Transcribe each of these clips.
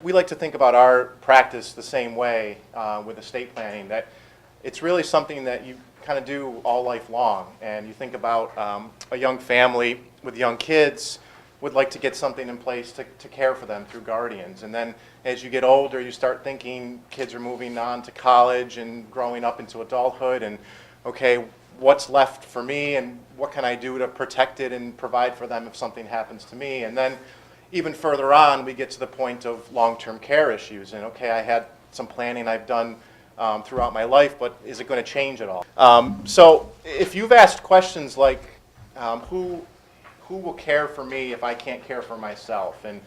We like to think about our practice the same way with estate planning, that it's really something that you kind of do all life long. And you think about a young family with young kids would like to get something in place to care for them through guardians. And then as you get older, you start thinking kids are moving on to college and growing up into adulthood, and okay, what's left for me and what can I do to protect it and provide for them if something happens to me? And then even further on, we get to the point of long-term care issues. And okay, I had some planning I've done throughout my life, but is it going to change at all? So if you've asked questions like, who will care for me if I can't care for myself? And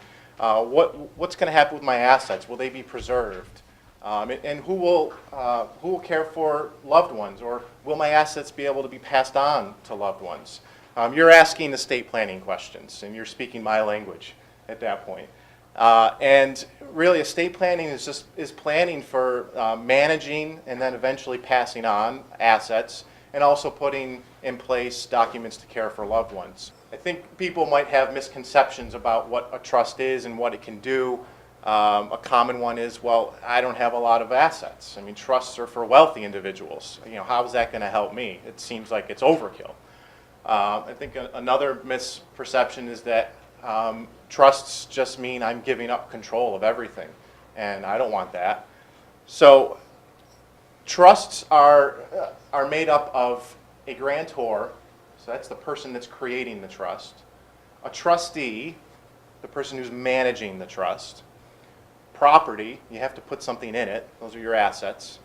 what's going to happen with my assets? Will they be preserved? And who will care for loved ones? Or will my assets be able to be passed on to loved ones? You're asking estate planning questions, and you're speaking my language at that point. And really, estate planning is planning for managing and then eventually passing on assets, and also putting in place documents to care for loved ones. I think people might have misconceptions about what a trust is and what it can do. A common one is, well, I don't have a lot of assets. I mean, trusts are for wealthy individuals. You know, how is that going to help me? It seems like it's overkill. I think another misperception is that trusts just mean I'm giving up control of everything, and I don't want that. So trusts are made up of a grantor, so that's the person that's creating the trust, a trustee, the person who's managing the trust, property, you have to put something in it, those are your assets,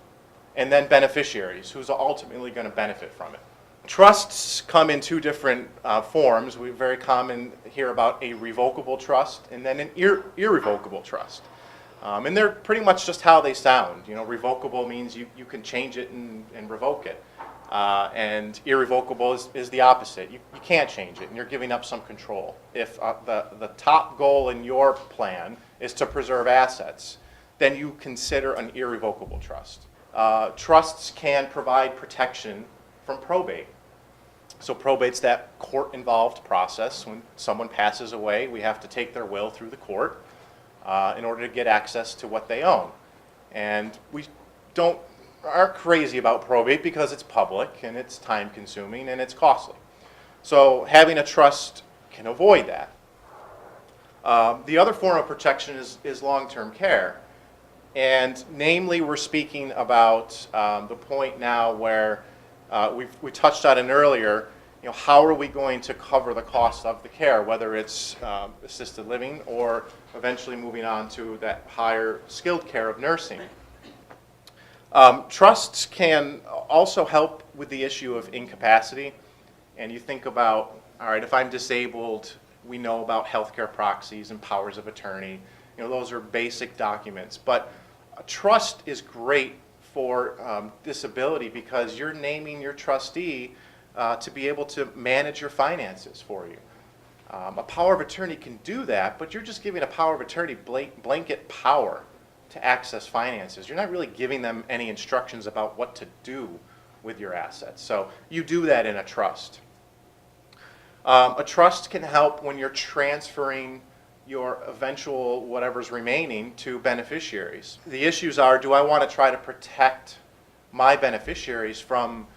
and then beneficiaries, who's ultimately going to benefit from it. Trusts come in two different forms. We very common hear about a revocable trust and then an irrevocable trust. And they're pretty much just how they sound. You know, revocable means you can change it and revoke it. And irrevocable is the opposite. You can't change it, and you're giving up some control. If the top goal in your plan is to preserve assets, then you consider an irrevocable trust. Trusts can provide protection from probate. So probate's that court-involved process. When someone passes away, we have to take their will through the court in order to get access to what they own. And we aren't crazy about probate because it's public and it's time-consuming and it's costly. So having a trust can avoid that. The other form of protection is long-term care. And namely, we're speaking about the point now where we touched on it earlier. You know, how are we going to cover the cost of the care, whether it's assisted living or eventually moving on to that higher skilled care of nursing? Trusts can also help with the issue of incapacity. And you think about, all right, if I'm disabled, we know about healthcare proxies and powers of attorney. You know, those are basic documents. But a trust is great for disability because you're naming your trustee to be able to manage your finances for you. A power of attorney can do that, but you're just giving a power of attorney blanket power to access finances. You're not really giving them any instructions about what to do with your assets. So you do that in a trust. A trust can help when you're transferring your eventual whatever's remaining to beneficiaries. The issues are, do I want to try to protect my beneficiaries from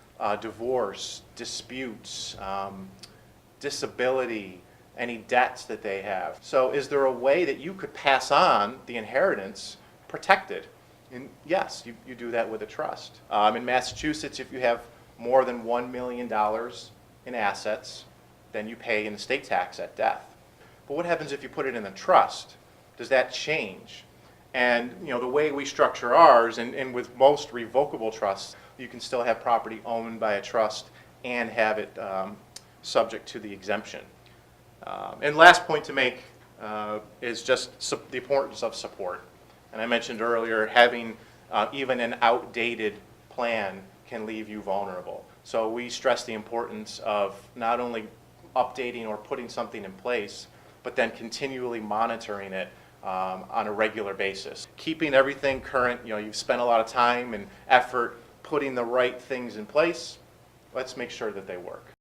divorce, disputes, disability, any debts that they have? So is there a way that you could pass on the inheritance protected? And yes, you do that with a trust. In Massachusetts, if you have more than $1 million in assets, then you pay an estate tax at death. But what happens if you put it in a trust? Does that change? And you know, the way we structure ours, and with most revocable trusts, you can still have property owned by a trust and have it subject to the exemption. And last point to make is just the importance of support. And I mentioned earlier, having even an outdated plan can leave you vulnerable. So we stress the importance of not only updating or putting something in place, but then continually monitoring it on a regular basis. Keeping everything current, you know, you've spent a lot of time and effort putting the right things in place. Let's make sure that they work.